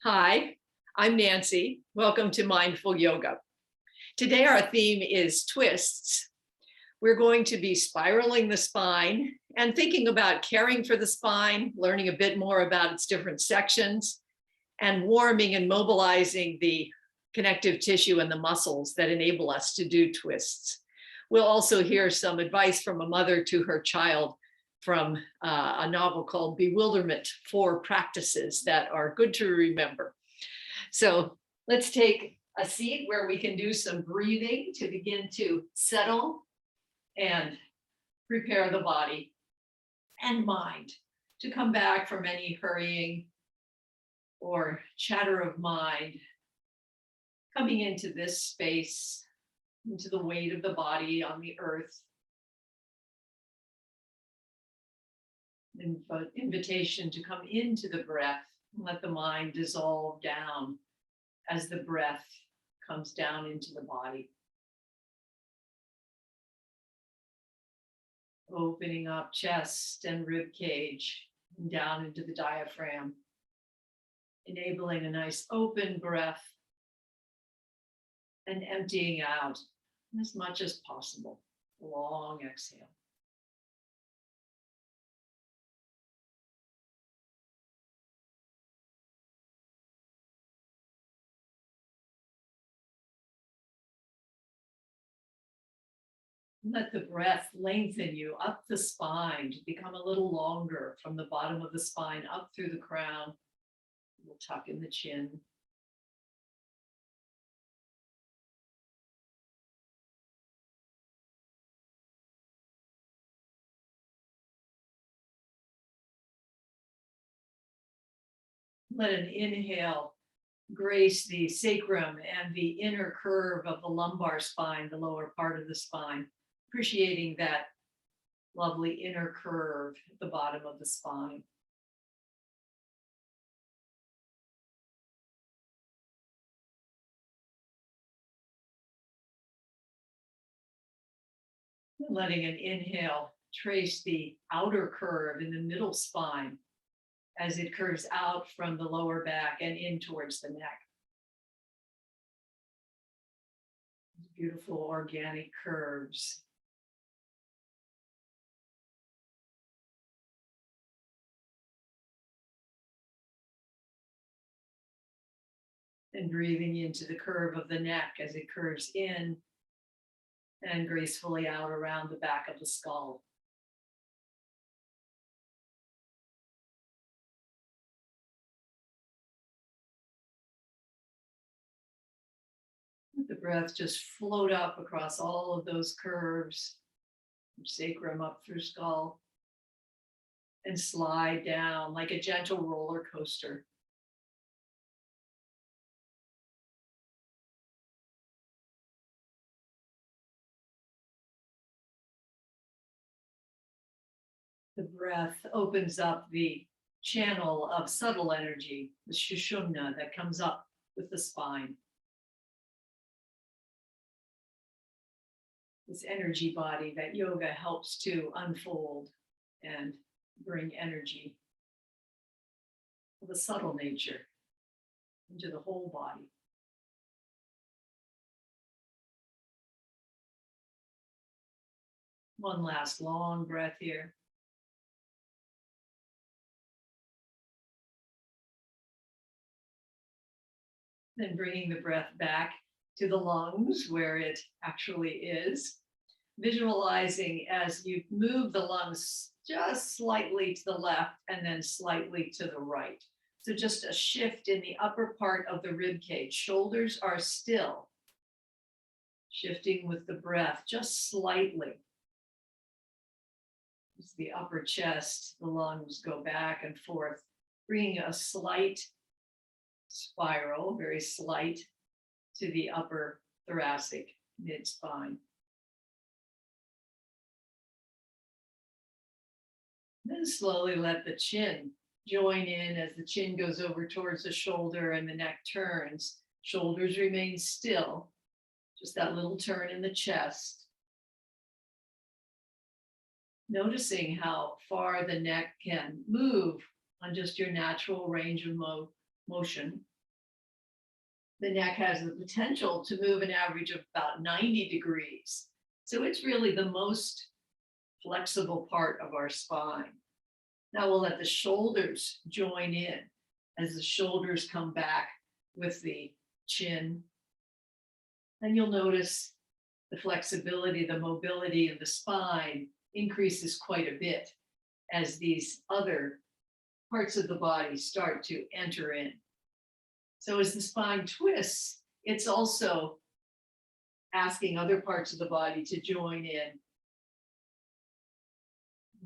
Hi, I'm Nancy. Welcome to Mindful Yoga. Today our theme is twists. We're going to be spiraling the spine and thinking about caring for the spine, learning a bit more about its different sections, and warming and mobilizing the connective tissue and the muscles that enable us to do twists. We'll also hear some advice from a mother to her child from a novel called Bewilderment, 4 practices that are good to remember. So let's take a seat where we can do some breathing to begin to settle and prepare the body and mind to come back from any hurrying or chatter of mind, coming into this space, into the weight of the body on the earth. Invitation to come into the breath and let the mind dissolve down as the breath comes down into the body. Opening up chest and rib cage and down into the diaphragm, enabling a nice open breath and emptying out as much as possible. Long exhale. Let the breath lengthen you up the spine to become a little longer from the bottom of the spine up through the crown. We'll tuck in the chin. Let an inhale grace the sacrum and the inner curve of the lumbar spine, the lower part of the spine, appreciating that lovely inner curve at the bottom of the spine. Letting an inhale trace the outer curve in the middle spine as it curves out from the lower back and in towards the neck. Beautiful organic curves. And breathing into the curve of the neck as it curves in and gracefully out around the back of the skull. Let the breath just float up across all of those curves, from sacrum up through skull, and slide down like a gentle roller coaster. The breath opens up the channel of subtle energy, the shushumna that comes up with the spine. This energy body that yoga helps to unfold and bring energy of a subtle nature into the whole body. One last long breath here. Then bringing the breath back to the lungs where it actually is. Visualizing as you move the lungs just slightly to the left and then slightly to the right. So just a shift in the upper part of the rib cage. Shoulders are still. Shifting with the breath just slightly. As the upper chest, the lungs go back and forth, bringing a slight spiral, very slight, to the upper thoracic mid-spine. Then slowly let the chin join in as the chin goes over towards the shoulder and the neck turns. Shoulders remain still, just that little turn in the chest. Noticing how far the neck can move on just your natural range of motion The neck has the potential to move an average of about 90 degrees. So it's really the most flexible part of our spine. Now we'll let the shoulders join in as the shoulders come back with the chin. And you'll notice the flexibility, the mobility of the spine increases quite a bit as these other parts of the body start to enter in. So as the spine twists, it's also asking other parts of the body to join in.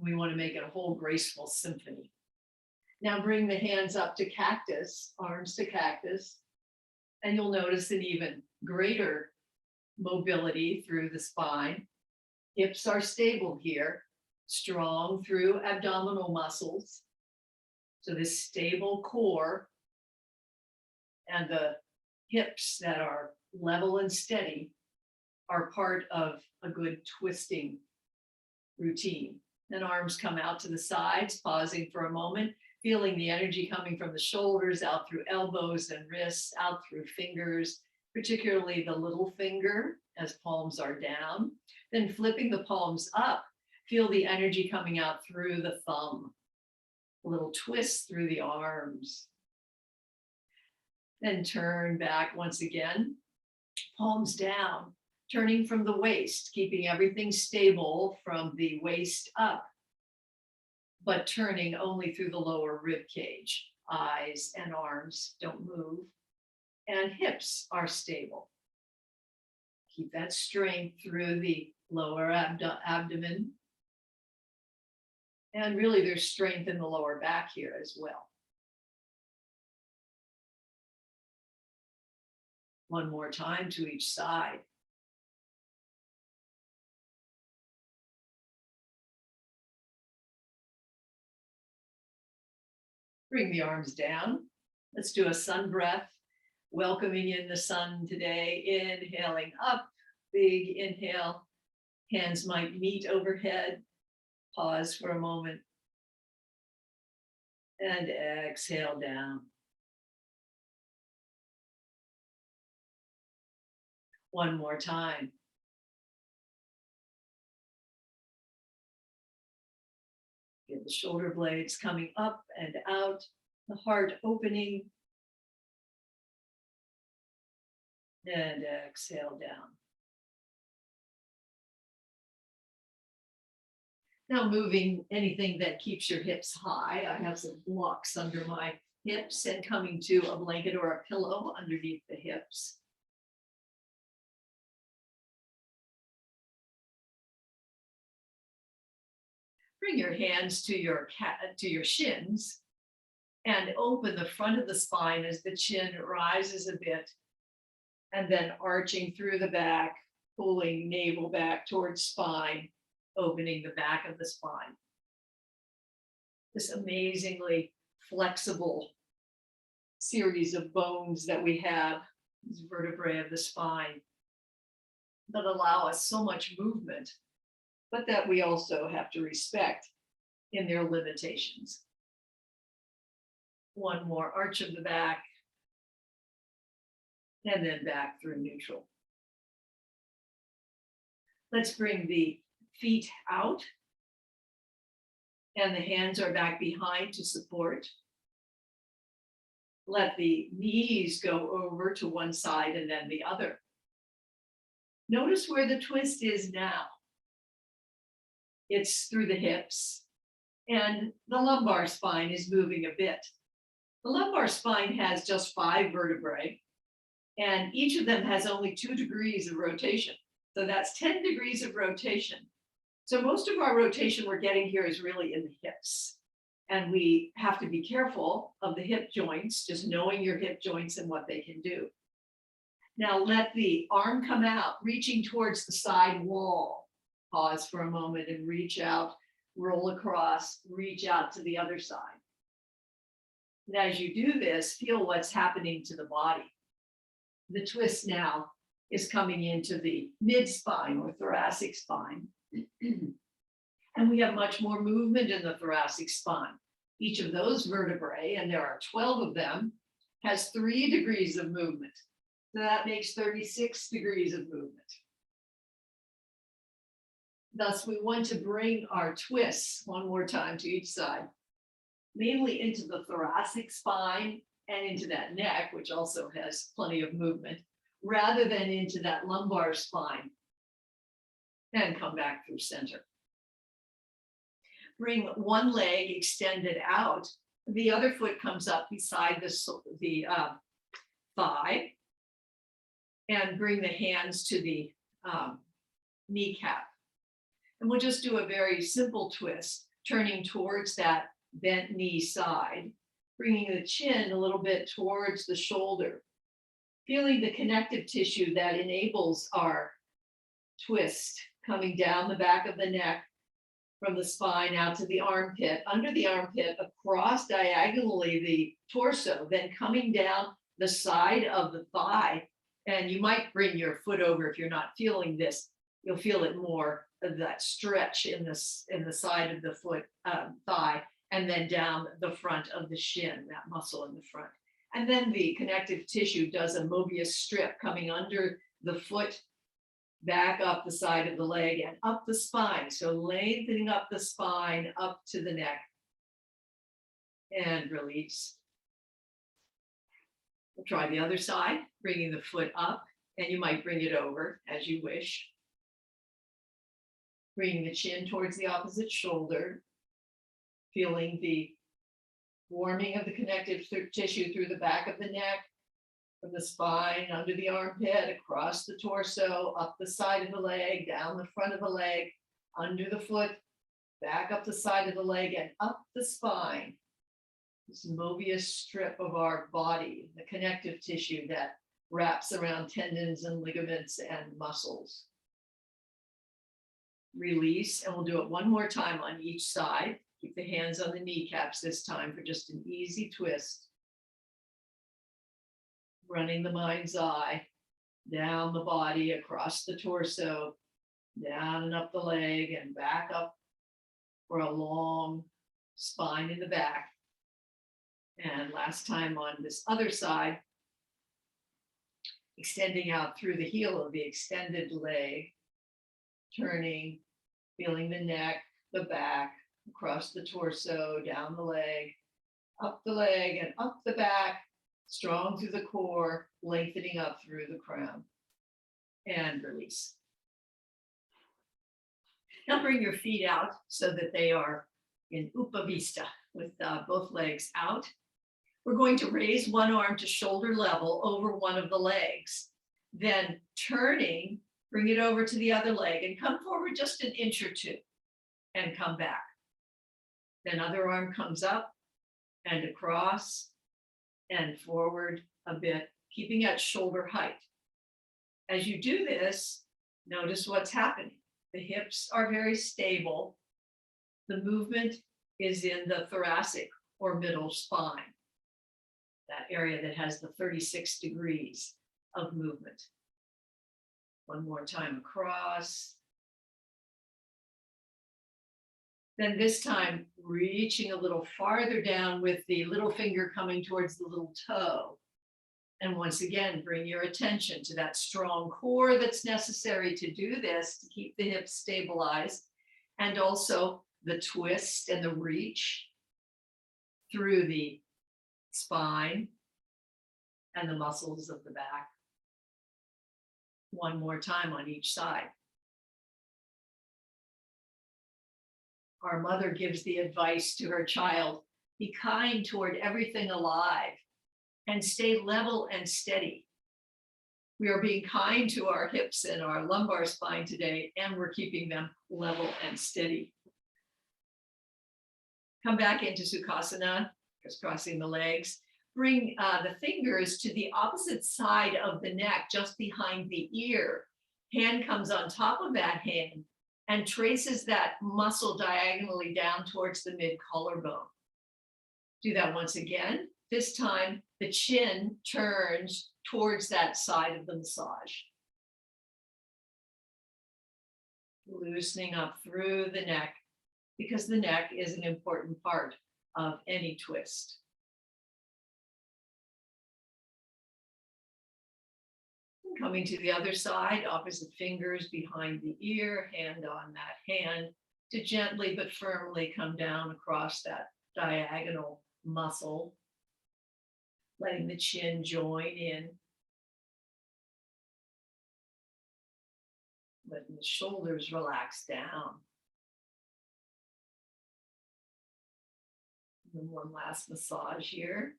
We want to make it a whole graceful symphony. Now bring the hands up to cactus, arms to cactus, and you'll notice an even greater mobility through the spine. Hips are stable here, strong through abdominal muscles. So this stable core and the hips that are level and steady are part of a good twisting routine. And arms come out to the sides, pausing for a moment, feeling the energy coming from the shoulders out through elbows and wrists, out through fingers, particularly the little finger as palms are down. Then flipping the palms up, feel the energy coming out through the thumb. A little twist through the arms. Then turn back once again, palms down, turning from the waist, keeping everything stable from the waist up, but turning only through the lower rib cage. Eyes and arms don't move, and hips are stable. Keep that strength through the lower abdomen. And really there's strength in the lower back here as well. One more time to each side. Bring the arms down. Let's do a sun breath, welcoming in the sun today, inhaling up, big inhale. Hands might meet overhead. Pause for a moment. And exhale down. One more time. Feel the shoulder blades coming up and out, the heart opening. And exhale down. Now moving anything that keeps your hips high. I have some blocks under my hips and coming to a blanket or a pillow underneath the hips. Bring your hands to your shins and open the front of the spine as the chin rises a bit, and then arching through the back, pulling navel back towards spine, opening the back of the spine. This amazingly flexible series of bones that we have, these vertebrae of the spine, that allow us so much movement, but that we also have to respect in their limitations. One more arch of the back, and then back through neutral. Let's bring the feet out, and the hands are back behind to support. Let the knees go over to one side and then the other. Notice where the twist is now. It's through the hips, and the lumbar spine is moving a bit. The lumbar spine has just 5 vertebrae, and each of them has only 2 degrees of rotation. So that's 10 degrees of rotation. So most of our rotation we're getting here is really in the hips. And we have to be careful of the hip joints, just knowing your hip joints and what they can do. Now let the arm come out, reaching towards the side wall. Pause for a moment and reach out, roll across, reach out to the other side. And as you do this, feel what's happening to the body. The twist now is coming into the mid-spine or thoracic spine. And we have much more movement in the thoracic spine. Each of those vertebrae, and there are 12 of them, has 3 degrees of movement. So that makes 36 degrees of movement. Thus, we want to bring our twists one more time to each side, mainly into the thoracic spine and into that neck, which also has plenty of movement, rather than into that lumbar spine, and come back through center. Bring one leg extended out. The other foot comes up beside the thigh, and bring the hands to the kneecap. And we'll just do a very simple twist, turning towards that bent knee side, bringing the chin a little bit towards the shoulder, feeling the connective tissue that enables our twist coming down the back of the neck, from the spine out to the armpit, under the armpit, across diagonally the torso, then coming down the side of the thigh. And you might bring your foot over if you're not feeling this. You'll feel it more of that stretch in the side of the foot, thigh, and then down the front of the shin, that muscle in the front. And then the connective tissue does a Mobius strip coming under the foot, back up the side of the leg and up the spine. So lengthening up the spine, up to the neck, and release. We'll try the other side, bringing the foot up, and you might bring it over as you wish. Bringing the chin towards the opposite shoulder, feeling the warming of the connective tissue through the back of the neck, from the spine, under the armpit, across the torso, up the side of the leg, down the front of the leg, under the foot, back up the side of the leg, and up the spine. This Mobius strip of our body, the connective tissue that wraps around tendons and ligaments and muscles. Release, and we'll do it one more time on each side. Keep the hands on the kneecaps this time for just an easy twist. Running the mind's eye down the body, across the torso, down and up the leg, and back up for a long spine in the back. And last time on this other side, extending out through the heel of the extended leg, turning, feeling the neck, the back, across the torso, down the leg, and up the back, strong through the core, lengthening up through the crown, and release. Now bring your feet out so that they are in Upavista with both legs out. We're going to raise one arm to shoulder level over one of the legs. Then turning, bring it over to the other leg and come forward just an inch or two and come back. Then other arm comes up and across and forward a bit, keeping at shoulder height. As you do this, notice what's happening. The hips are very stable. The movement is in the thoracic or middle spine, that area that has the 36 degrees of movement. One more time across. Then this time, reaching a little farther down with the little finger coming towards the little toe. And once again, bring your attention to that strong core that's necessary to do this, to keep the hips stabilized, and also the twist and the reach through the spine and the muscles of the back. One more time on each side. Our mother gives the advice to her child, be kind toward everything alive and stay level and steady. We are being kind to our hips and our lumbar spine today, and we're keeping them level and steady. Come back into Sukhasana, crisscrossing the legs. Bring the fingers to the opposite side of the neck, just behind the ear. Hand comes on top of that hand and traces that muscle diagonally down towards the mid-collarbone. Do that once again. This time, the chin turns towards that side of the massage. Loosening up through the neck, because the neck is an important part of any twist. Coming to the other side, opposite fingers behind the ear, hand on that hand, to gently but firmly come down across that diagonal muscle, letting the chin join in, letting the shoulders relax down. And one last massage here.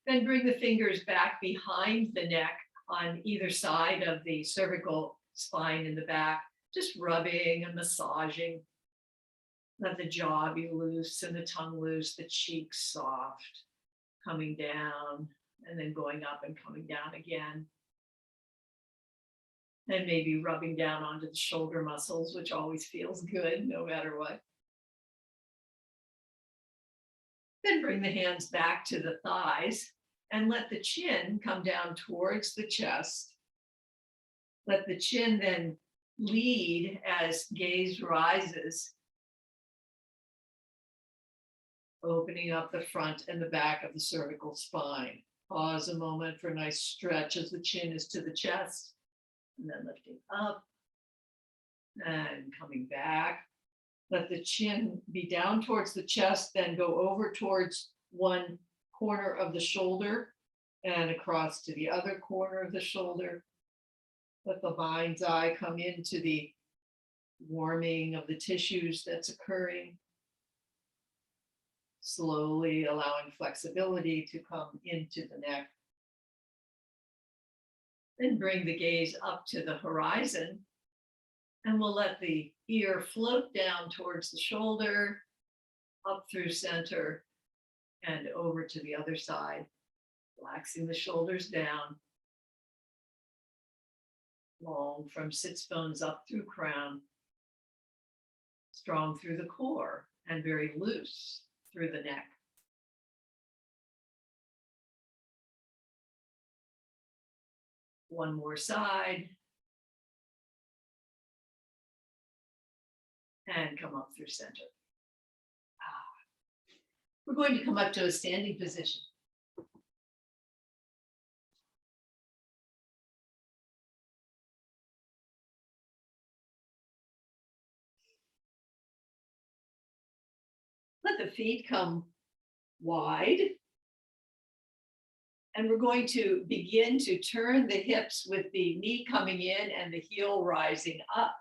Then bring the fingers back behind the neck on either side of the cervical spine in the back, just rubbing and massaging. Let the jaw be loose and the tongue loose, the cheeks soft, coming down and then going up and coming down again. And maybe rubbing down onto the shoulder muscles, which always feels good no matter what. Then bring the hands back to the thighs and let the chin come down towards the chest. Let the chin then lead as gaze rises, opening up the front and the back of the cervical spine. Pause a moment for a nice stretch as the chin is to the chest, and then lifting up and coming back. Let the chin be down towards the chest, then go over towards one corner of the shoulder and across to the other corner of the shoulder. Let the mind's eye come into the warming of the tissues that's occurring. Slowly allowing flexibility to come into the neck. Then bring the gaze up to the horizon, and we'll let the ear float down towards the shoulder, up through center, and over to the other side, relaxing the shoulders down, long from sits bones up through crown, strong through the core, and very loose through the neck. One more side. And come up through center. We're going to come up to a standing position. Let the feet come wide. And we're going to begin to turn the hips with the knee coming in and the heel rising up.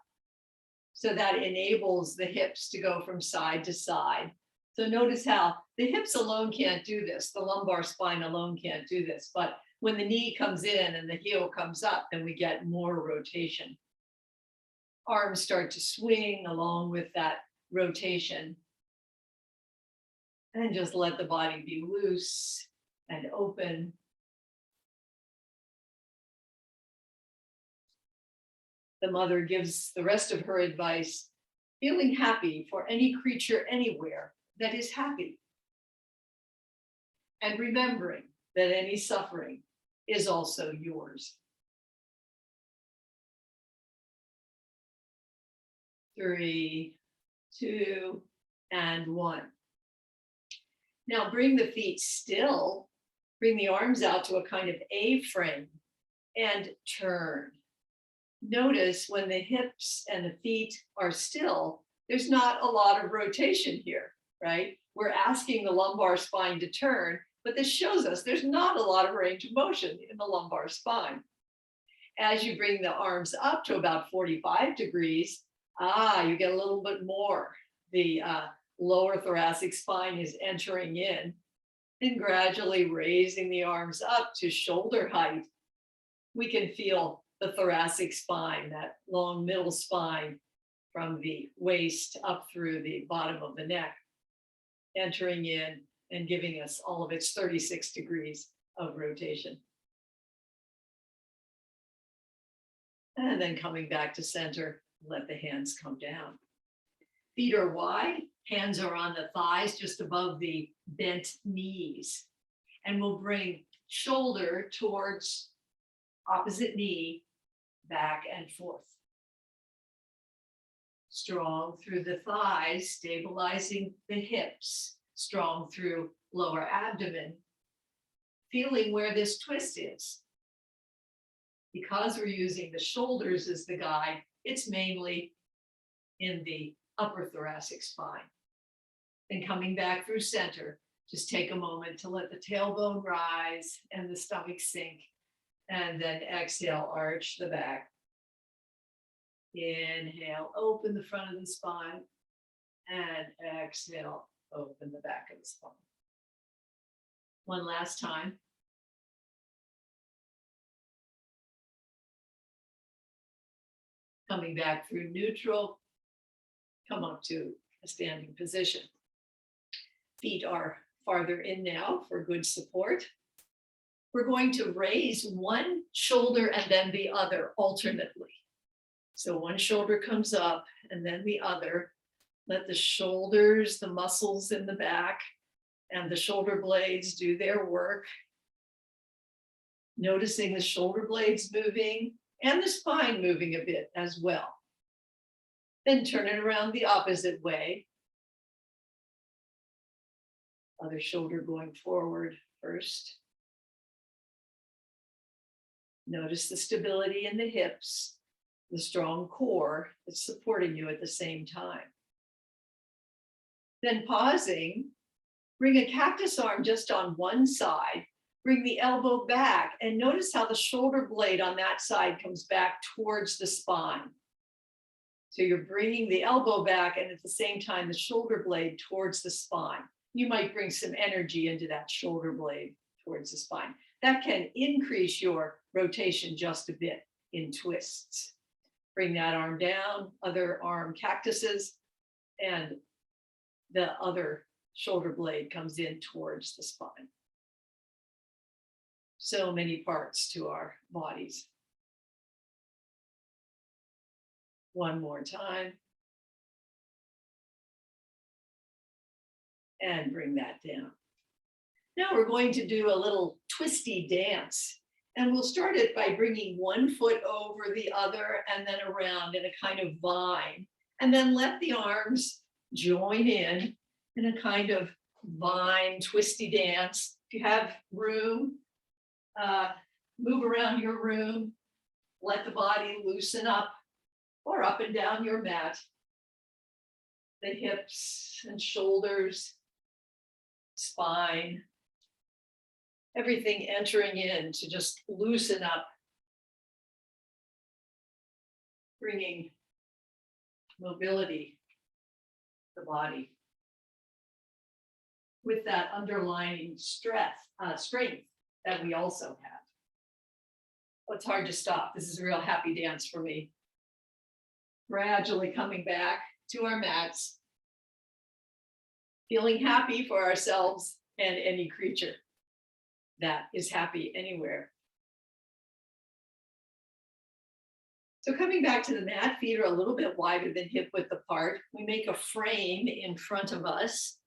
So that enables the hips to go from side to side. So notice how the hips alone can't do this. The lumbar spine alone can't do this. But when the knee comes in and the heel comes up, then we get more rotation. Arms start to swing along with that rotation. And just let the body be loose and open. The mother gives the rest of her advice, feeling happy for any creature anywhere that is happy. And remembering that any suffering is also yours. 3, 2, and 1. Now bring the feet still, bring the arms out to a kind of A frame and turn. Notice when the hips and the feet are still, there's not a lot of rotation here, right? We're asking the lumbar spine to turn, but this shows us there's not a lot of range of motion in the lumbar spine. As you bring the arms up to about 45 degrees, you get a little bit more. The lower thoracic spine is entering in, and gradually raising the arms up to shoulder height. We can feel the thoracic spine, that long middle spine from the waist up through the bottom of the neck, entering in and giving us all of its 36 degrees of rotation. And then coming back to center, let the hands come down. Feet are wide, hands are on the thighs just above the bent knees. And we'll bring shoulder towards opposite knee, back and forth. Strong through the thighs, stabilizing the hips. Strong through lower abdomen, feeling where this twist is. Because we're using the shoulders as the guide, it's mainly in the upper thoracic spine. Then coming back through center, just take a moment to let the tailbone rise and the stomach sink. And then exhale, arch the back. Inhale, open the front of the spine. And exhale, open the back of the spine. One last time. Coming back through neutral, come up to a standing position. Feet are farther in now for good support. We're going to raise one shoulder and then the other alternately. So one shoulder comes up and then the other. Let the shoulders, the muscles in the back, and the shoulder blades do their work. Noticing the shoulder blades moving and the spine moving a bit as well. Then turn it around the opposite way. Other shoulder going forward first. Notice the stability in the hips, the strong core that's supporting you at the same time. Then pausing, bring a cactus arm just on one side, bring the elbow back, and notice how the shoulder blade on that side comes back towards the spine. So you're bringing the elbow back and at the same time the shoulder blade towards the spine. You might bring some energy into that shoulder blade towards the spine. That can increase your rotation just a bit in twists. Bring that arm down, other arm cactuses, and the other shoulder blade comes in towards the spine. So many parts to our bodies. One more time. And bring that down. Now we're going to do a little twisty dance. And we'll start it by bringing one foot over the other and then around in a kind of vine. And then let the arms join in a kind of vine twisty dance. If you have room, move around your room, let the body loosen up or up and down your mat. The hips and shoulders, spine, everything entering in to just loosen up, bringing mobility to the body with that underlying strength that we also have. Oh, it's hard to stop. This is a real happy dance for me. Gradually coming back to our mats, feeling happy for ourselves and any creature that is happy anywhere. So coming back to the mat, feet are a little bit wider than hip width apart. We make a frame in front of us.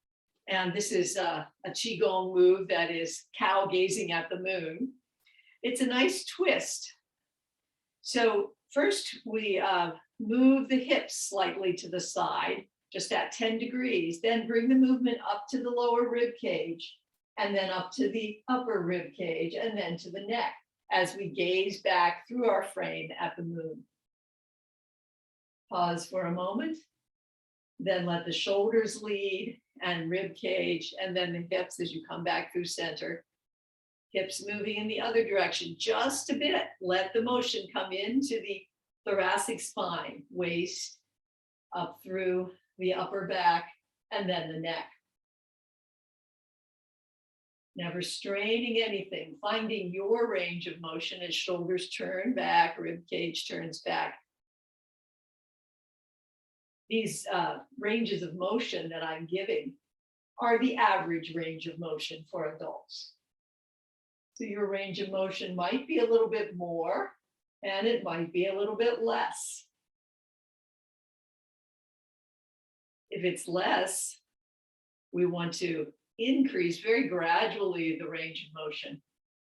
And this is a Qigong move that is cow gazing at the moon. It's a nice twist. So first we move the hips slightly to the side, just at 10 degrees, then bring the movement up to the lower rib cage, and then up to the upper rib cage, and then to the neck, as we gaze back through our frame at the moon. Pause for a moment, then let the shoulders lead, and rib cage, and then the hips as you come back through center. Hips moving in the other direction just a bit. Let the motion come into the thoracic spine, waist up through the upper back, and then the neck. Never straining anything, finding your range of motion as shoulders turn back, rib cage turns back. These ranges of motion that I'm giving are the average range of motion for adults. So your range of motion might be a little bit more, and it might be a little bit less. If it's less, we want to increase very gradually the range of motion.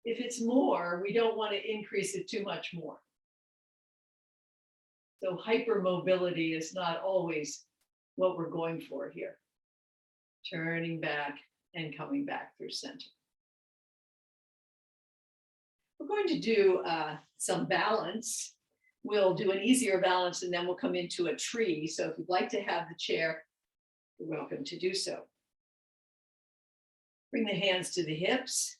If it's more, we don't want to increase it too much more. So hypermobility is not always what we're going for here. Turning back and coming back through center. We're going to do some balance. We'll do an easier balance and then we'll come into a tree. So if you'd like to have the chair, you're welcome to do so. Bring the hands to the hips,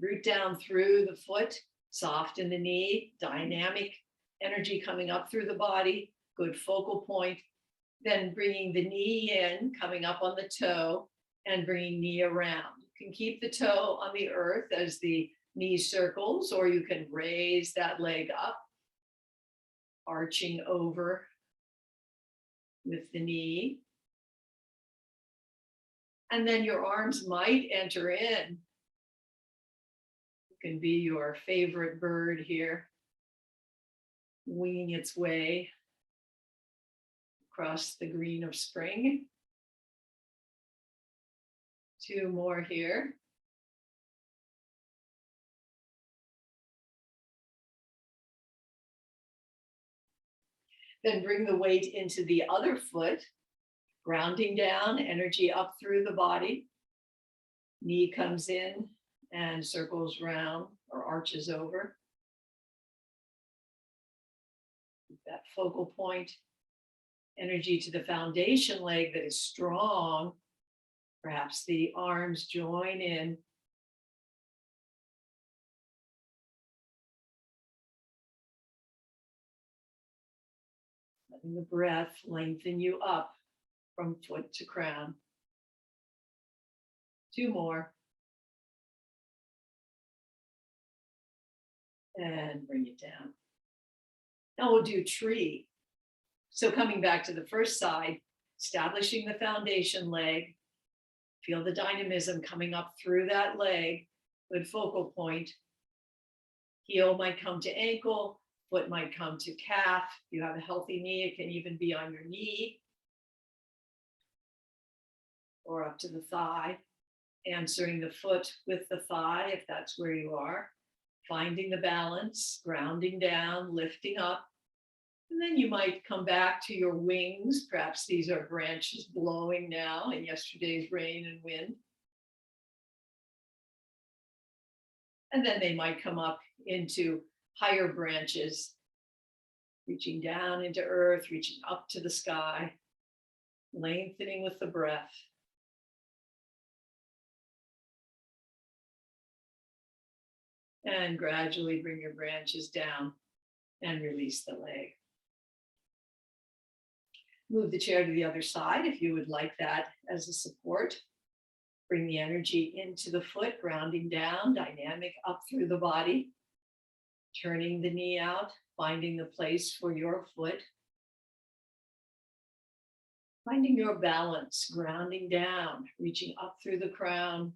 root down through the foot, soft in the knee, dynamic energy coming up through the body, good focal point. Then bringing the knee in, coming up on the toe, and bringing knee around. You can keep the toe on the earth as the knee circles, or you can raise that leg up, arching over with the knee. And then your arms might enter in. It can be your favorite bird here, winging its way across the green of spring. 2 more here. Then bring the weight into the other foot, grounding down, energy up through the body. Knee comes in and circles round or arches over. That focal point, energy to the foundation leg that is strong. Perhaps the arms join in. Letting the breath lengthen you up from foot to crown. 2 more. And bring it down. Now we'll do tree. So coming back to the first side, establishing the foundation leg. Feel the dynamism coming up through that leg. Good focal point. Heel might come to ankle. Foot might come to calf. If you have a healthy knee, it can even be on your knee or up to the thigh. Answering the foot with the thigh, if that's where you are. Finding the balance, grounding down, lifting up. And then you might come back to your wings. Perhaps these are branches blowing now in yesterday's rain and wind. And then they might come up into higher branches, reaching down into earth, reaching up to the sky, lengthening with the breath. And gradually bring your branches down and release the leg. Move the chair to the other side if you would like that as a support. Bring the energy into the foot, grounding down, dynamic up through the body. Turning the knee out, finding the place for your foot. Finding your balance, grounding down, reaching up through the crown.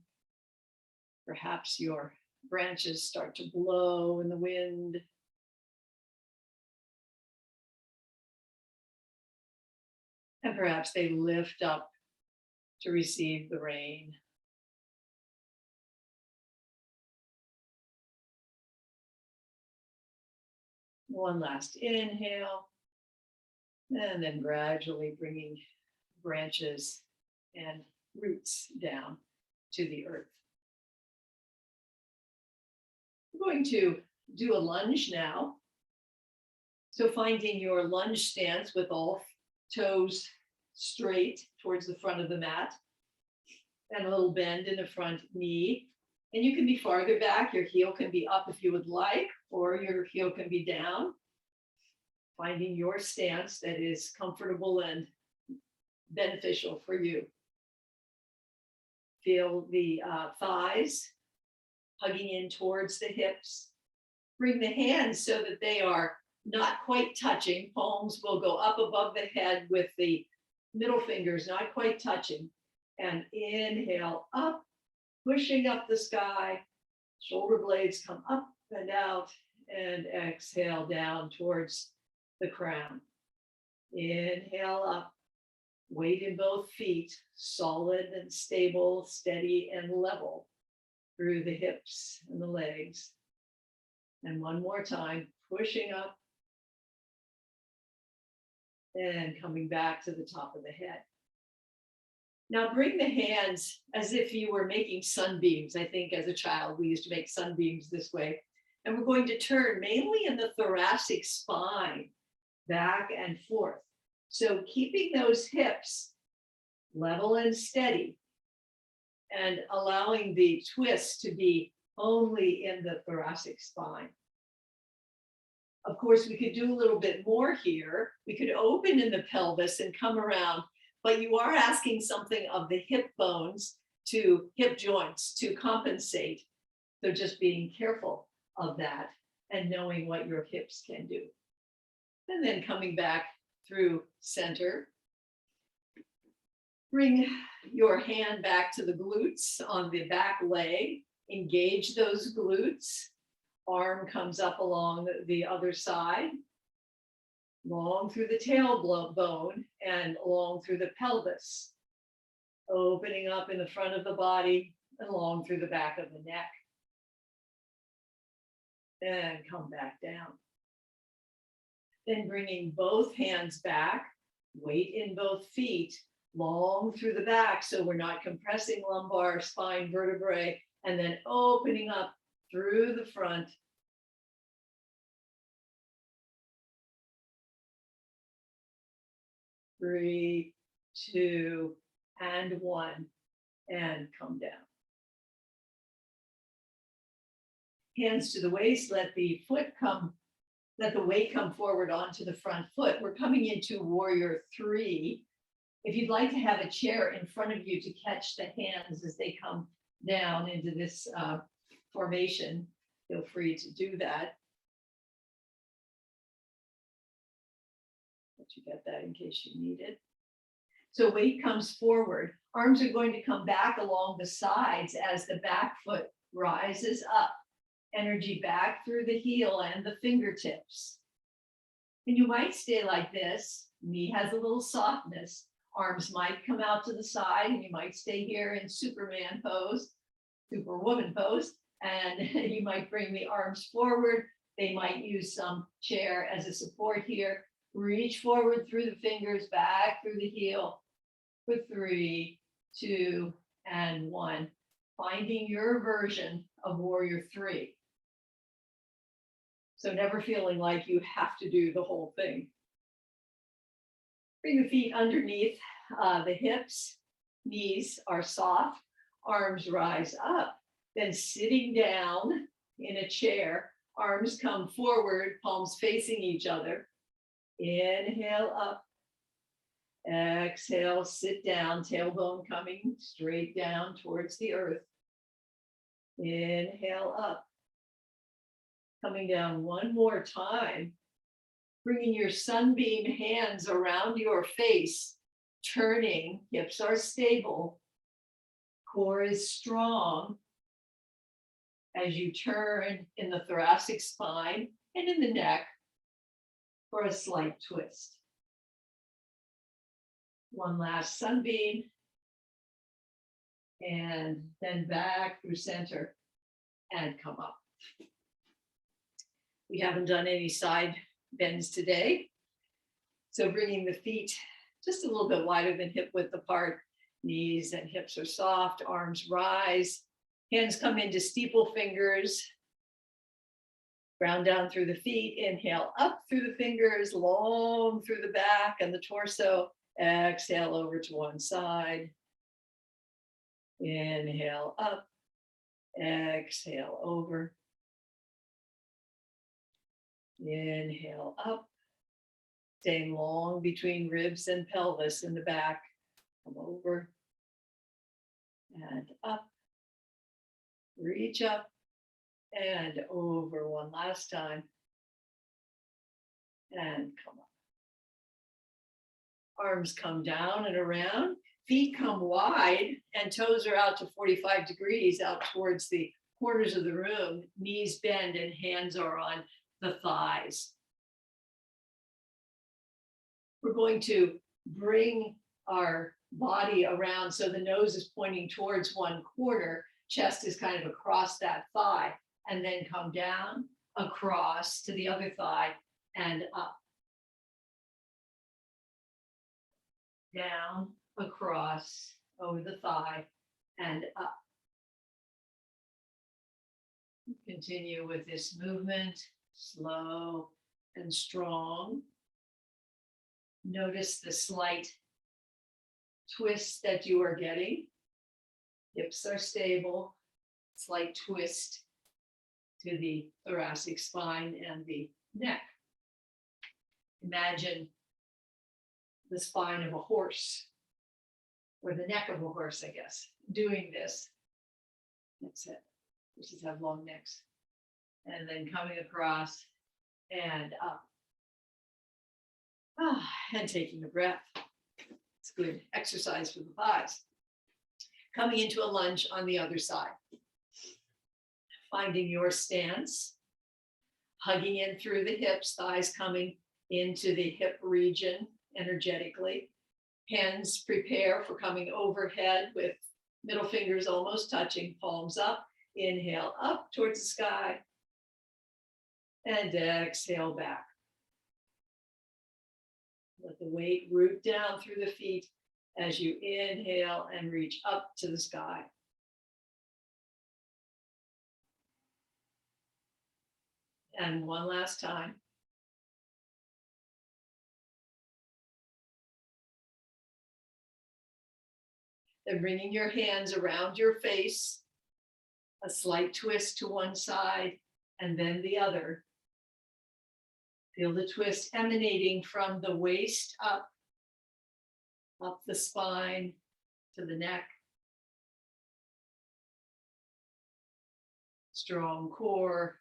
Perhaps your branches start to blow in the wind. And perhaps they lift up to receive the rain. One last inhale, and then gradually bringing branches and roots down to the earth. We're going to do a lunge now. So finding your lunge stance with all toes straight towards the front of the mat and a little bend in the front knee. And you can be farther back. Your heel can be up if you would like, or your heel can be down. Finding your stance that is comfortable and beneficial for you. Feel the thighs hugging in towards the hips. Bring the hands so that they are not quite touching. Palms will go up above the head with the middle fingers not quite touching. And inhale up, pushing up the sky. Shoulder blades come up and out, and exhale down towards the crown. Inhale up, weight in both feet, solid and stable, steady and level through the hips and the legs. And one more time, pushing up and coming back to the top of the head. Now bring the hands as if you were making sunbeams. I think as a child, we used to make sunbeams this way. And we're going to turn mainly in the thoracic spine, back and forth. So keeping those hips level and steady and allowing the twist to be only in the thoracic spine. Of course, we could do a little bit more here. We could open in the pelvis and come around, but you are asking something of the hip bones to hip joints to compensate. So just being careful of that and knowing what your hips can do. And then coming back through center. Bring your hand back to the glutes on the back leg. Engage those glutes. Arm comes up along the other side, long through the tailbone and along through the pelvis, opening up in the front of the body and along through the back of the neck. And come back down. Then bringing both hands back, weight in both feet, long through the back so we're not compressing lumbar, spine, vertebrae, and then opening up through the front. Three, two, and one, and come down. Hands to the waist, let the weight come forward onto the front foot. We're coming into warrior three. If you'd like to have a chair in front of you to catch the hands as they come down into this formation, feel free to do that. Let you get that in case you need it. So weight comes forward. Arms are going to come back along the sides as the back foot rises up. Energy back through the heel and the fingertips. And you might stay like this. Knee has a little softness. Arms might come out to the side and you might stay here in Superman pose, Superwoman pose. And you might bring the arms forward. They might use some chair as a support here. Reach forward through the fingers, back through the heel for 3, 2, and 1. Finding your version of warrior 3. So never feeling like you have to do the whole thing. Bring the feet underneath the hips. Knees are soft. Arms rise up. Then sitting down in a chair. Arms come forward, palms facing each other. Inhale up. Exhale, sit down, tailbone coming straight down towards the earth. Inhale up. Coming down one more time, bringing your sunbeam hands around your face, turning, hips are stable, core is strong. As you turn in the thoracic spine and in the neck for a slight twist. One last sunbeam, and then back through center and come up. We haven't done any side bends today. So bringing the feet just a little bit wider than hip width apart. Knees and hips are soft, arms rise. Hands come into steeple fingers. Ground down through the feet. Inhale up through the fingers, long through the back and the torso. Exhale over to one side. Inhale up. Exhale over. Inhale up, staying long between ribs and pelvis in the back. Come over and up, reach up and over one last time and come up. Arms come down and around, feet come wide and toes are out to 45 degrees out towards the corners of the room. Knees bend and hands are on the thighs. We're going to bring our body around so the nose is pointing towards one corner, chest is kind of across that thigh, and then come down, across to the other thigh, and up. Down, across, over the thigh, and up. You Continue with this movement, slow and strong. Notice the slight twist that you are getting. Hips are stable, slight twist to the thoracic spine and the neck. Imagine the spine of a horse, or the neck of a horse, I guess, doing this. That's it. Horses have long necks. And then coming across and up. And taking a breath. It's good exercise for the thighs. Coming into a lunge on the other side. Finding your stance. Hugging in through the hips, thighs coming into the hip region energetically. Hands prepare for coming overhead with middle fingers almost touching, palms up. Inhale up towards the sky. And exhale back. Let the weight root down through the feet as you inhale and reach up to the sky. And one last time. Then bringing your hands around your face, a slight twist to one side and then the other. Feel the twist emanating from the waist up the spine to the neck. Strong core,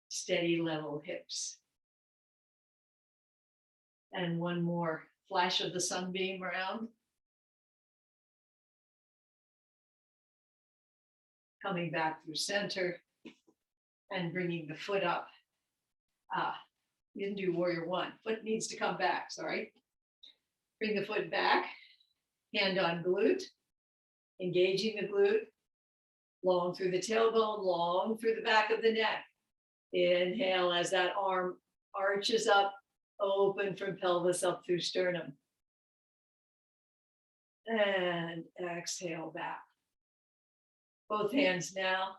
steady level hips. And one more flash of the sunbeam around. Coming back through center and bringing the foot up. You didn't do warrior one. Foot needs to come back, sorry. Bring the foot back, hand on glute, engaging the glute, long through the tailbone, long through the back of the neck. Inhale as that arm arches up, open from pelvis up through sternum. And exhale back. Both hands now,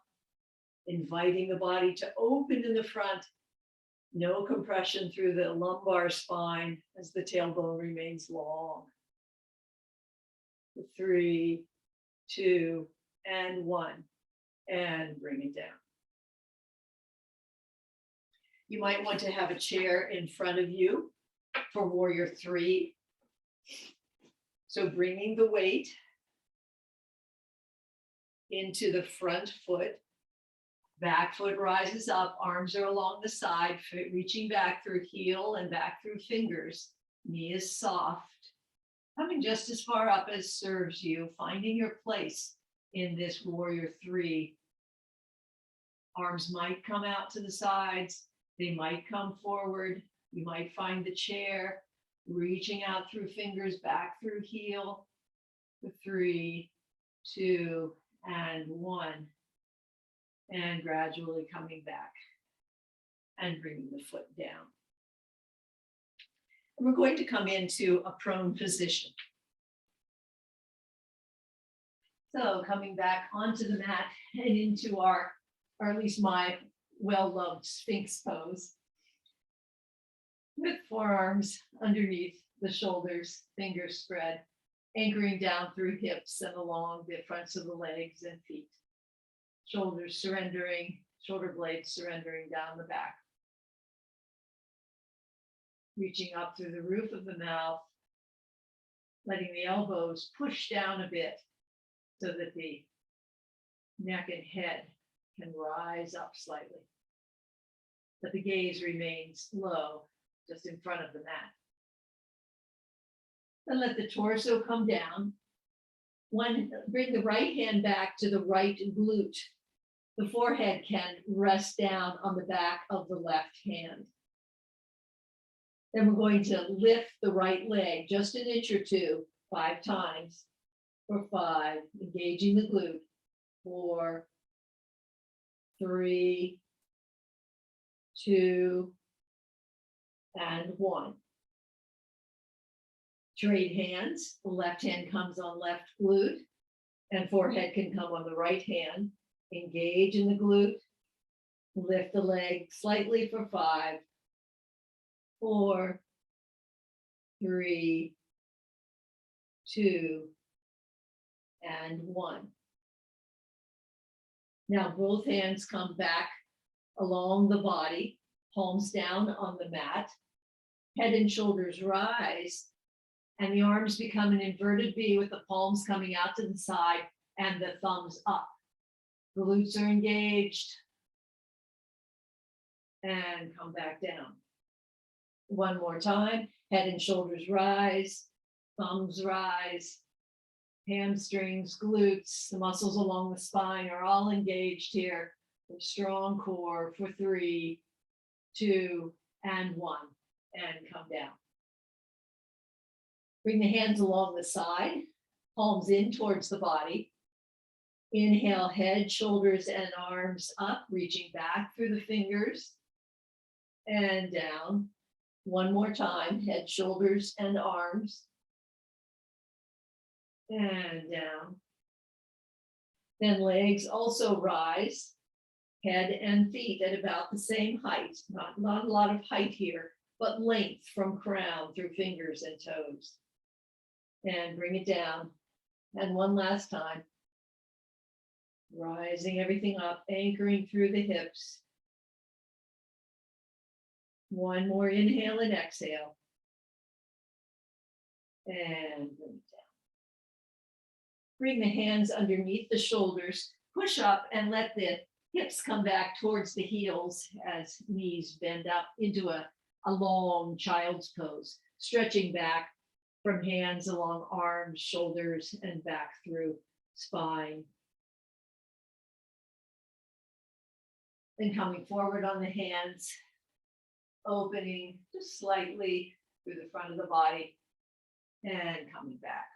inviting the body to open in the front. No compression through the lumbar spine as the tailbone remains long. 3, 2, and 1. And bring it down. You might want to have a chair in front of you for warrior 3. So bringing the weight into the front foot. Back foot rises up, arms are along the side, reaching back through heel and back through fingers. Knee is soft, coming just as far up as serves you, finding your place in this warrior 3. Arms might come out to the sides, they might come forward. You might find the chair, reaching out through fingers, back through heel. 3, 2, and 1. And gradually coming back and bringing the foot down. And we're going to come into a prone position. So coming back onto the mat and into our, or at least my well-loved Sphinx pose. With forearms underneath the shoulders, fingers spread, anchoring down through hips and along the fronts of the legs and feet. Shoulders surrendering, shoulder blades surrendering down the back. Reaching up through the roof of the mouth, letting the elbows push down a bit so that the neck and head can rise up slightly. But the gaze remains low, just in front of the mat. Then let the torso come down. Bring the right hand back to the right glute. The forehead can rest down on the back of the left hand. Then we're going to lift the right leg just an inch or two, 5 times. For 5, engaging the glute. 4, 3, 2, and 1. Trade hands. The left hand comes on left glute, and forehead can come on the right hand. Engage in the glute. Lift the leg slightly for 5, 4, 3, 2, and 1. Now both hands come back along the body, palms down on the mat, head and shoulders rise, and the arms become an inverted V with the palms coming out to the side and the thumbs up. Glutes are engaged, and come back down. One more time, head and shoulders rise, thumbs rise, hamstrings, glutes, the muscles along the spine are all engaged here. A strong core for 3, 2, and 1, and come down. Bring the hands along the side, palms in towards the body. Inhale, head, shoulders, and arms up, reaching back through the fingers and down. One more time, head, shoulders, and arms, and down. Then legs also rise, head and feet at about the same height. Not a lot of height here, but length from crown through fingers and toes. And bring it down. And one last time. Rising everything up, anchoring through the hips. One more inhale and exhale. And bring it down. Bring the hands underneath the shoulders, push up and let the hips come back towards the heels as knees bend up into a long child's pose, stretching back from hands along arms, shoulders, and back through spine. Then coming forward on the hands, opening just slightly through the front of the body and coming back.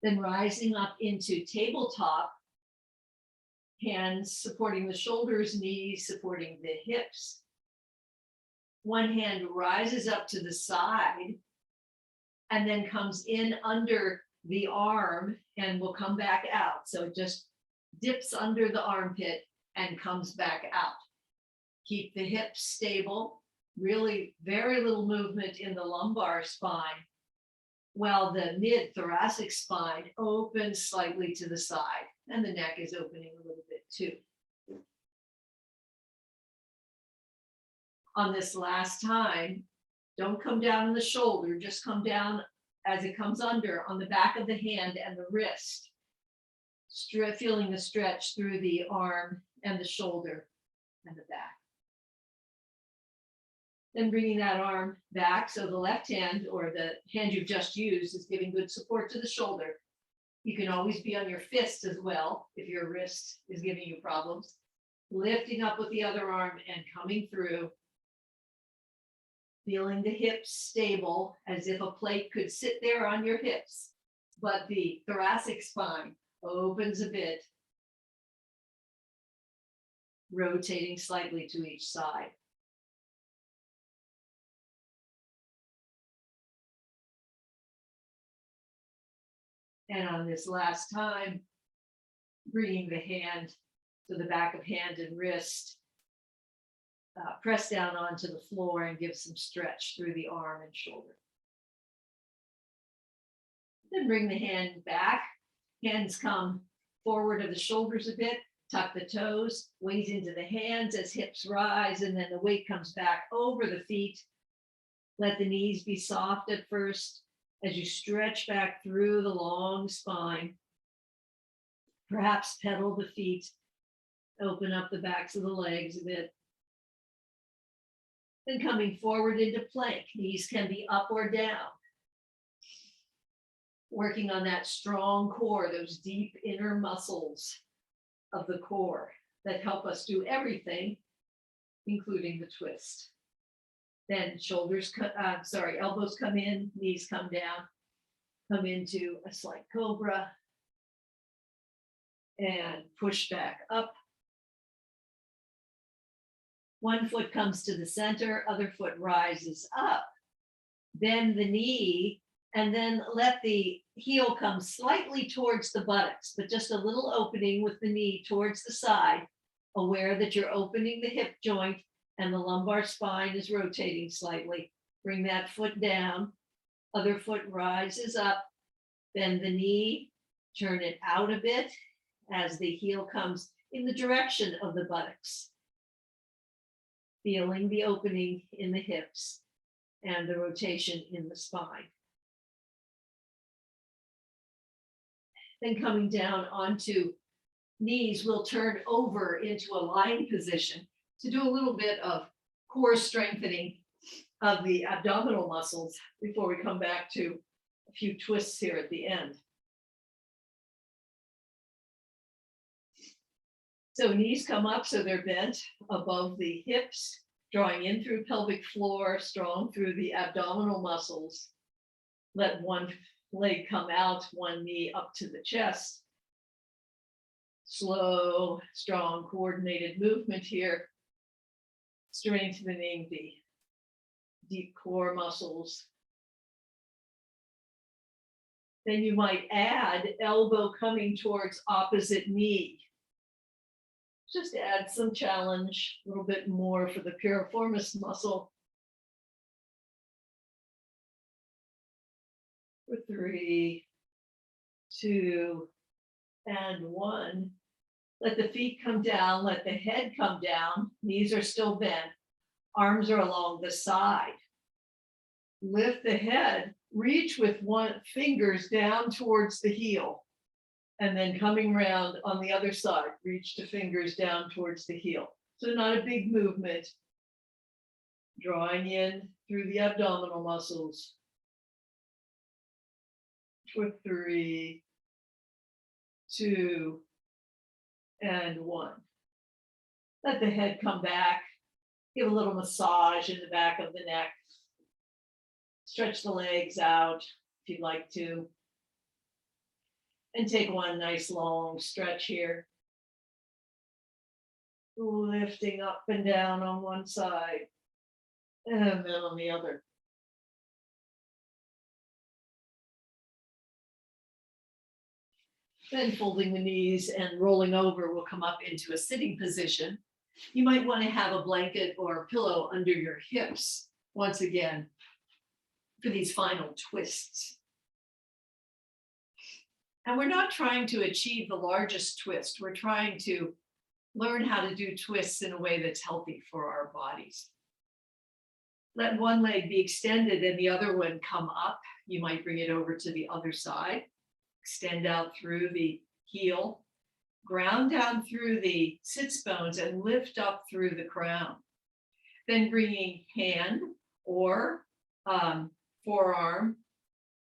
Then rising up into tabletop, hands supporting the shoulders, knees supporting the hips. One hand rises up to the side and then comes in under the arm and will come back out. So it just dips under the armpit and comes back out. Keep the hips stable, really very little movement in the lumbar spine, while the mid-thoracic spine opens slightly to the side, and the neck is opening a little bit too. On this last time, don't come down on the shoulder, just come down as it comes under on the back of the hand and the wrist, feeling the stretch through the arm and the shoulder and the back. Then bringing that arm back, so the left hand or the hand you've just used is giving good support to the shoulder. You can always be on your fist as well if your wrist is giving you problems. Lifting up with the other arm and coming through. Feeling the hips stable as if a plate could sit there on your hips, but the thoracic spine opens a bit, rotating slightly to each side. And on this last time, bringing the hand to the back of hand and wrist, press down onto the floor and give some stretch through the arm and shoulder. Then bring the hand back. Hands come forward of the shoulders a bit, tuck the toes, weight into the hands as hips rise, and then the weight comes back over the feet. Let the knees be soft at first as you stretch back through the long spine. Perhaps pedal the feet, open up the backs of the legs a bit. Then coming forward into plank, knees can be up or down. Working on that strong core, those deep inner muscles of the core that help us do everything, including the twist. Then elbows come in, knees come down, come into a slight cobra, and push back up. One foot comes to the center, other foot rises up. Bend the knee And then let the heel come slightly towards the buttocks, but just a little opening with the knee towards the side, aware that you're opening the hip joint and the lumbar spine is rotating slightly. Bring that foot down, other foot rises up, bend the knee, turn it out a bit as the heel comes in the direction of the buttocks. Feeling the opening in the hips and the rotation in the spine. Then coming down onto knees, we'll turn over into a lying position to do a little bit of core strengthening of the abdominal muscles before we come back to a few twists here at the end. So knees come up so they're bent above the hips, drawing in through pelvic floor, strong through the abdominal muscles. Let one leg come out, one knee up to the chest. Slow, strong, coordinated movement here, strengthening the deep core muscles. Then you might add elbow coming towards opposite knee. Just add some challenge, a little bit more for the piriformis muscle. For 3, 2, and 1. Let the feet come down, let the head come down. Knees are still bent. Arms are along the side. Lift the head, reach with fingers down towards the heel. And then coming around on the other side, reach the fingers down towards the heel. So not a big movement. Drawing in through the abdominal muscles. For 3, 2, and 1. Let the head come back. Give a little massage in the back of the neck. Stretch the legs out if you'd like to. And take one nice long stretch here. Lifting up and down on one side and then on the other. Then folding the knees and rolling over, we'll come up into a sitting position. You might want to have a blanket or a pillow under your hips, once again, for these final twists. And we're not trying to achieve the largest twist. We're trying to learn how to do twists in a way that's healthy for our bodies. Let one leg be extended and the other one come up. You might bring it over to the other side. Extend out through the heel, ground down through the sits bones and lift up through the crown. Then bringing hand or forearm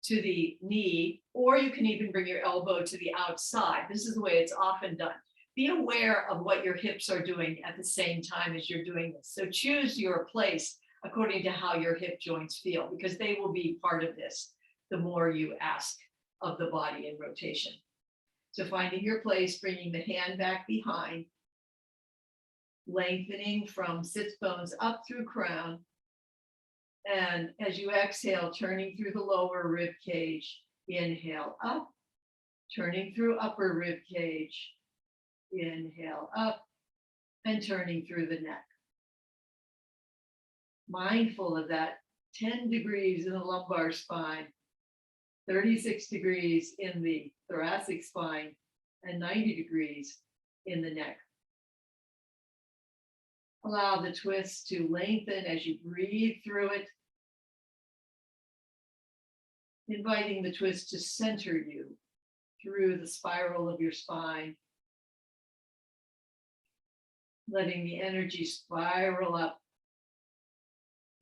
to the knee, or you can even bring your elbow to the outside. This is the way it's often done. Be aware of what your hips are doing at the same time as you're doing this. So choose your place according to how your hip joints feel, because they will be part of this the more you ask of the body in rotation. So finding your place, bringing the hand back behind, lengthening from sits bones up through crown. And as you exhale, turning through the lower rib cage, inhale up, turning through upper rib cage, inhale up, and turning through the neck. Mindful of that 10 degrees in the lumbar spine, 36 degrees in the thoracic spine, and 90 degrees in the neck. Allow the twist to lengthen as you breathe through it, inviting the twist to center you through the spiral of your spine, letting the energy spiral up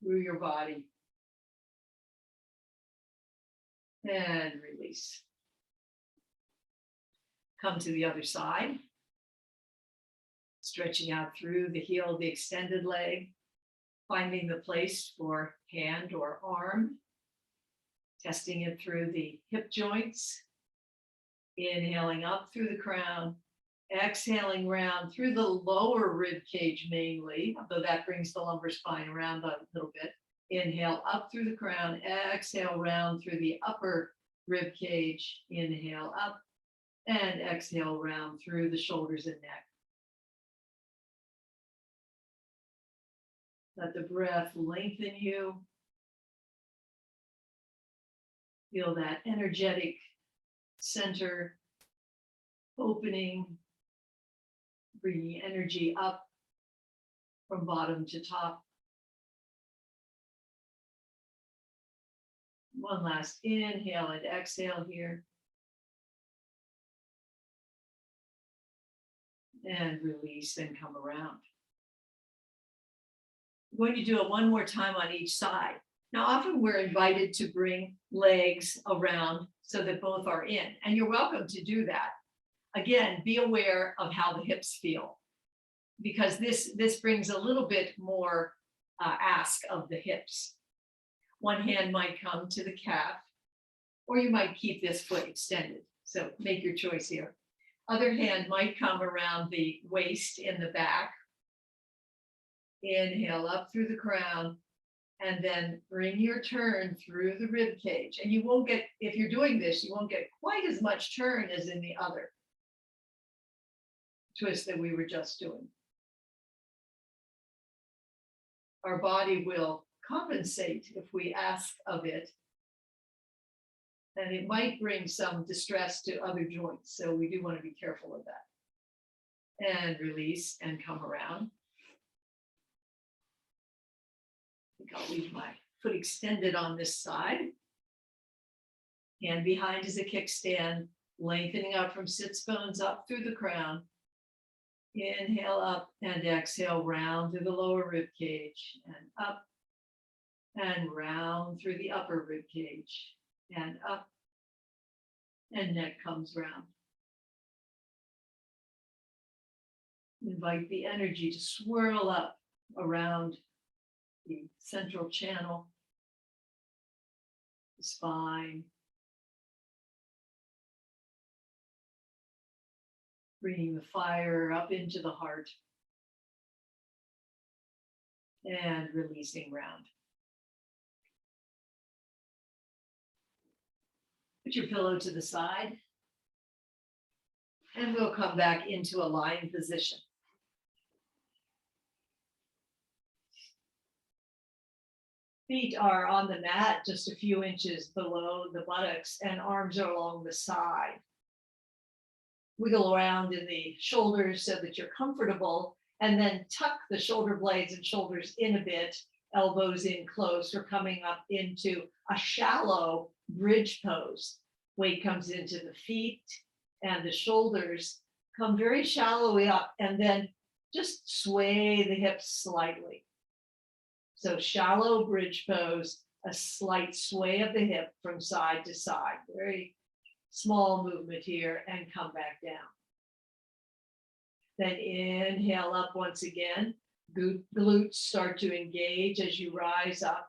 through your body. And release. Come to the other side. Stretching out through the heel of the extended leg, finding the place for hand or arm, testing it through the hip joints, inhaling up through the crown, exhaling round through the lower rib cage mainly, although that brings the lumbar spine around a little bit. Inhale up through the crown, exhale round through the upper rib cage. Inhale up and exhale round through the shoulders and neck. Let the breath lengthen you. Feel that energetic center opening, bringing energy up from bottom to top. One last inhale and exhale here. And release, then come around. I'm going to do it one more time on each side. Now, often we're invited to bring legs around so that both are in, and you're welcome to do that. Again, be aware of how the hips feel, because this brings a little bit more ask of the hips. One hand might come to the calf, or you might keep this foot extended. So make your choice here. Other hand might come around the waist in the back. Inhale up through the crown, and then bring your turn through the rib cage. And you won't get, if you're doing this, you won't get quite as much turn as in the other twist that we were just doing. Our body will compensate if we ask of it, and it might bring some distress to other joints. So we do want to be careful of that. And release and come around. I think I'll leave my foot extended on this side. Hand behind is a kickstand, lengthening out from sits bones up through the crown. Inhale up and exhale round through the lower rib cage and up and round through the upper rib cage and up, and neck comes round. Invite the energy to swirl up around the central channel, the spine, bringing the fire up into the heart, and releasing round. Put your pillow to the side, and we'll come back into a lying position. Feet are on the mat just a few inches below the buttocks, and arms are along the side. Wiggle around in the shoulders so that you're comfortable, and then tuck the shoulder blades and shoulders in a bit, elbows in close. We're coming up into a shallow bridge pose. Weight comes into the feet, and the shoulders come very shallowly up, and then just sway the hips slightly. So shallow bridge pose, a slight sway of the hip from side to side, very small movement here, and come back down. Then inhale up once again. Glutes start to engage as you rise up.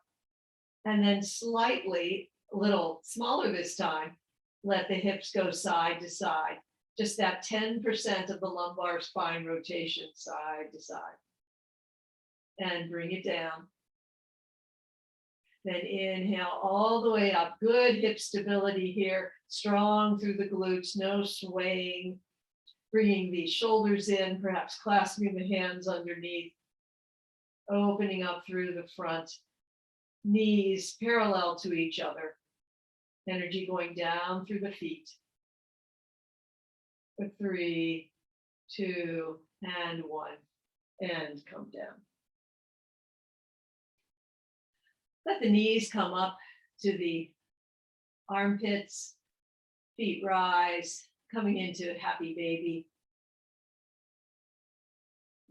And then slightly, a little smaller this time, let the hips go side to side. Just that 10% of the lumbar spine rotation side to side. And bring it down. Then inhale all the way up. Good hip stability here. Strong through the glutes, no swaying. Bringing the shoulders in, perhaps clasping the hands underneath. Opening up through the front. Knees parallel to each other. Energy going down through the feet. For 3, 2, and 1. And come down. Let the knees come up to the armpits, feet rise, coming into happy baby.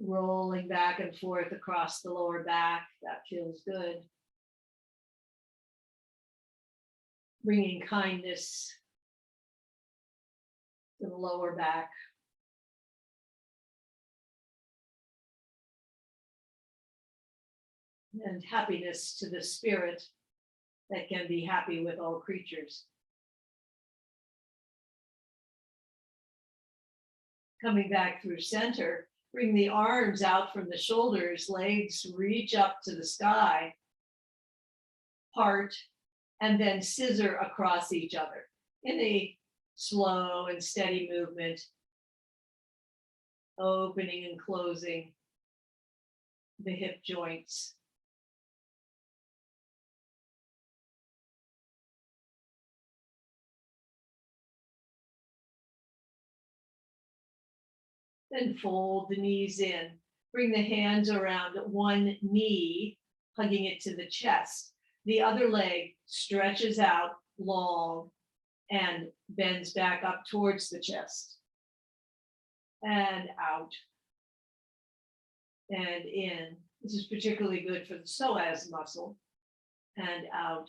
Rolling back and forth across the lower back, that feels good. Bringing kindness to the lower back. And happiness to the spirit that can be happy with all creatures. Coming back through center, bring the arms out from the shoulders, legs reach up to the sky. apart and then scissor across each other in a slow and steady movement, opening and closing the hip joints. Then fold the knees in. Bring the hands around one knee, hugging it to the chest. The other leg stretches out long and bends back up towards the chest. And out. And in. This is particularly good for the psoas muscle. And out.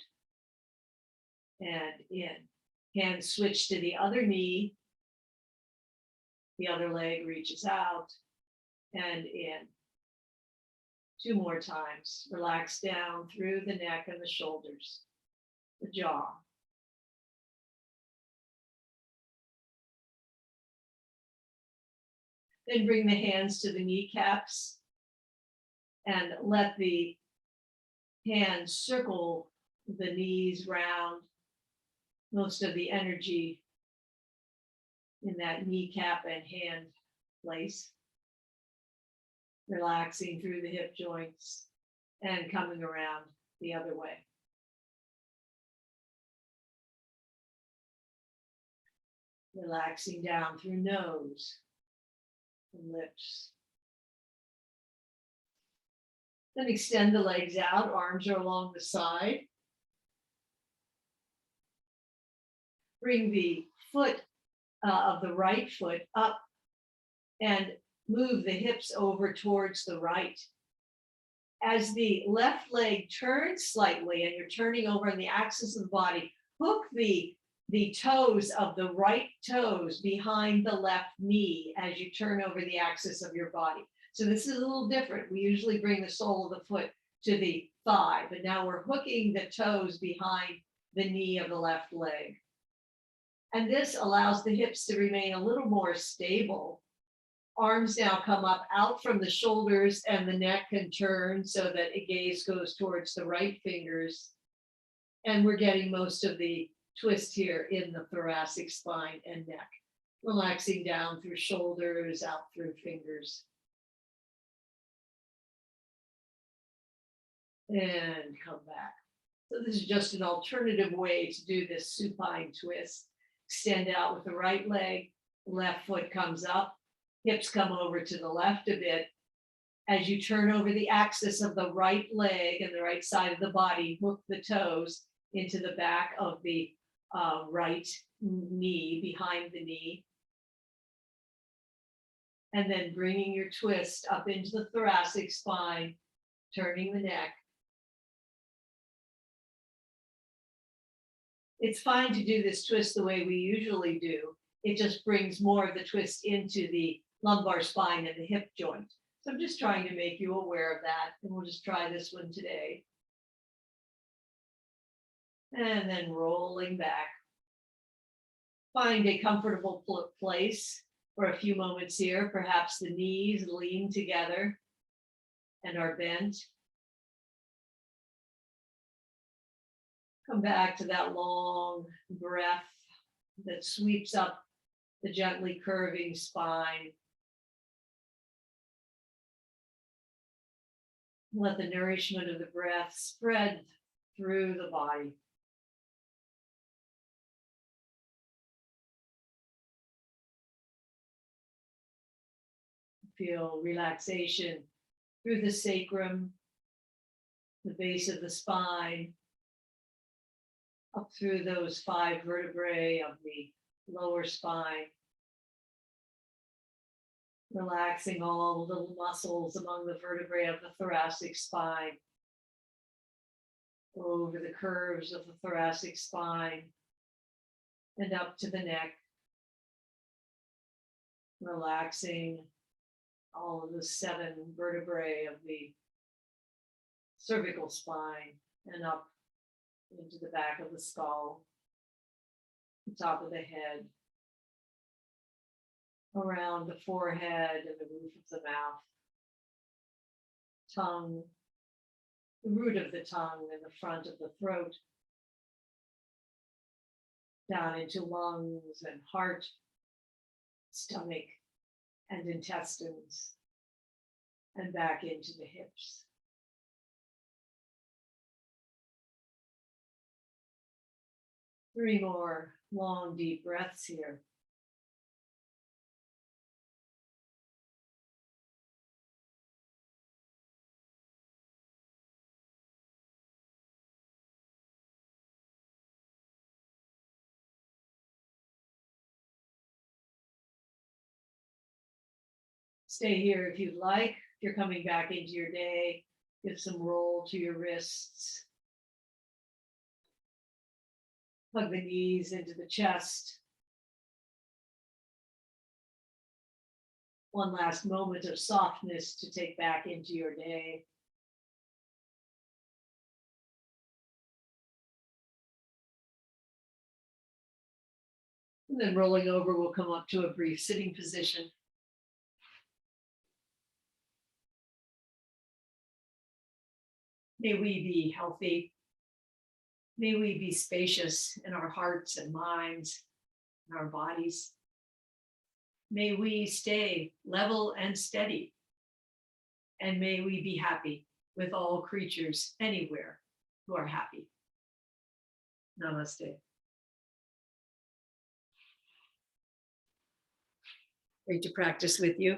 And in. Hands switch to the other knee. The other leg reaches out and in. 2 more times. Relax down through the neck and the shoulders, the jaw. Then bring the hands to the kneecaps and let the hands circle the knees round. Most of the energy in that kneecap and hand place. Relaxing through the hip joints and coming around the other way. Relaxing down through nose and lips. Then extend the legs out, arms are along the side. Bring the foot of the right foot up and move the hips over towards the right. As the left leg turns slightly and you're turning over on the axis of the body, hook the toes of the right toes behind the left knee as you turn over the axis of your body. So this is a little different. We usually bring the sole of the foot to the thigh, but now we're hooking the toes behind the knee of the left leg. And this allows the hips to remain a little more stable. Arms now come up out from the shoulders and the neck can turn so that a gaze goes towards the right fingers. And we're getting most of the twist here in the thoracic spine and neck. Relaxing down through shoulders, out through fingers. And come back. So this is just an alternative way to do this supine twist. Extend out with the right leg, left foot comes up, hips come over to the left a bit. As you turn over the axis of the right leg and the right side of the body, hook the toes into the back of the right knee, behind the knee. And then bringing your twist up into the thoracic spine, turning the neck. It's fine to do this twist the way we usually do. It just brings more of the twist into the lumbar spine and the hip joint. So I'm just trying to make you aware of that. And we'll just try this one today. And then rolling back. Find a comfortable place for a few moments here. Perhaps the knees lean together and are bent. Come back to that long breath that sweeps up the gently curving spine. Let the nourishment of the breath spread through the body. Feel relaxation through the sacrum, the base of the spine, up through those 5 vertebrae of the lower spine. Relaxing all the little muscles among the vertebrae of the thoracic spine. Over the curves of the thoracic spine and up to the neck. Relaxing all of the 7 vertebrae of the cervical spine and up into the back of the skull, the top of the head, around the forehead and the roof of the mouth, tongue, the root of the tongue and the front of the throat, down into lungs and heart, stomach and intestines, and back into the hips. Three more long, deep breaths here. Stay here if you'd like. If you're coming back into your day, give some roll to your wrists. Plug the knees into the chest. One last moment of softness to take back into your day. And then rolling over, we'll come up to a brief sitting position. May we be healthy. May we be spacious in our hearts and minds and our bodies. May we stay level and steady. And may we be happy with all creatures anywhere who are happy. Namaste. Great to practice with you.